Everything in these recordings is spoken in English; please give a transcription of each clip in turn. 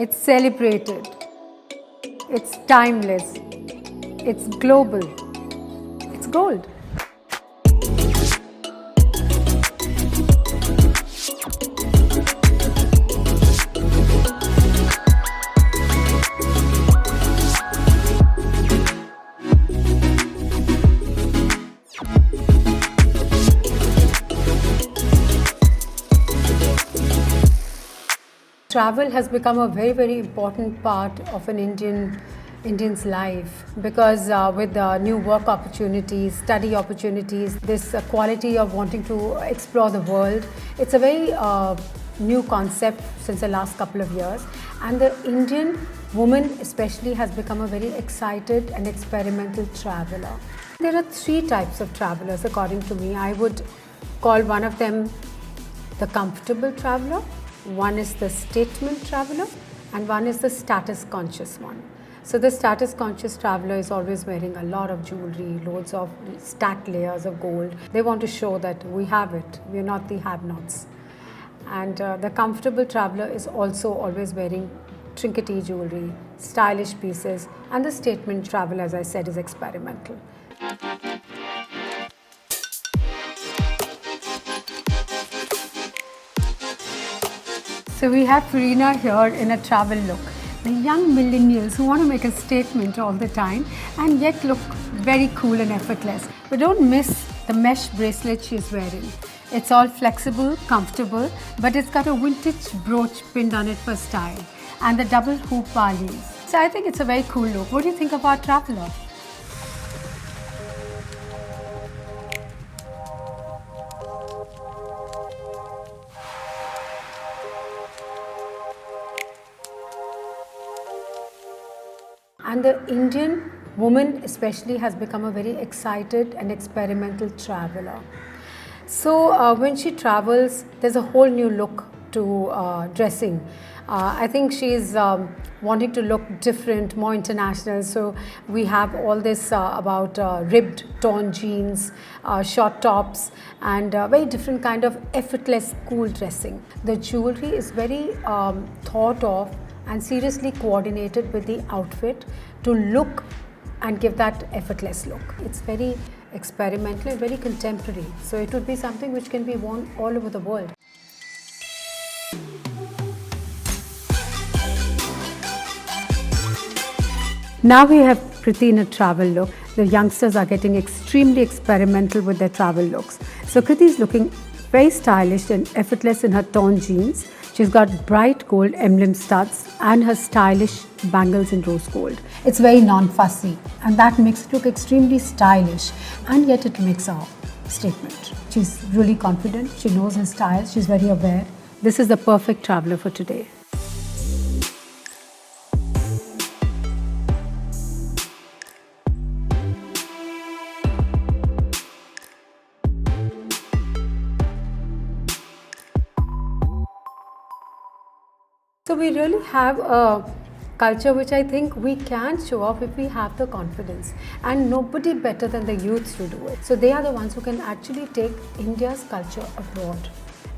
It's celebrated. It's timeless. It's global. It's gold. Travel has become a very, very important part of an Indian's life because with new work opportunities, study opportunities, this quality of wanting to explore the world, it's a very new concept since the last couple of years, and the Indian woman especially has become a very excited and experimental traveler. There are three types of travelers according to me. I would call one of them the comfortable traveler, one is the statement traveler, and one is the status conscious one. So the status conscious traveler is always wearing a lot of jewelry, loads of stacked layers of gold. They want to show that we have it, we're not the have-nots. And the comfortable traveler is also always wearing trinkety jewelry, stylish pieces, and the statement traveler, as I said, is experimental. So we have Farina here in a travel look. The young millennials who want to make a statement all the time and yet look very cool and effortless. But don't miss the mesh bracelet she's wearing. It's all flexible, comfortable, but it's got a vintage brooch pinned on it for style and the double hoop balis. So I think it's a very cool look. What do you think of our traveler? And the Indian woman especially has become a very excited and experimental traveler. So when she travels, there's a whole new look to dressing. I think she's wanting to look different, more international. So we have all this about ribbed torn jeans, short tops, and very different kind of effortless cool dressing. The jewelry is very thought of and seriously coordinated with the outfit to look and give that effortless look. It's very experimental and very contemporary. So it would be something which can be worn all over the world. Now we have Kriti in a travel look. The youngsters are getting extremely experimental with their travel looks. So Kriti is looking very stylish and effortless in her torn jeans. She's got bright gold emblem studs and her stylish bangles in rose gold. It's very non-fussy and that makes it look extremely stylish, and yet it makes a statement. She's really confident, she knows her style, she's very aware. This is the perfect traveler for today. So we really have a culture which I think we can show off if we have the confidence, and nobody better than the youths to do it. So they are the ones who can actually take India's culture abroad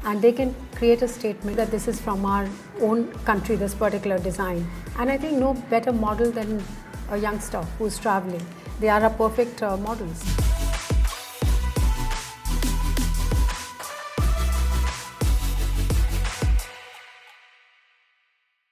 and they can create a statement that this is from our own country, this particular design. And I think no better model than a youngster who's traveling. They are our perfect models.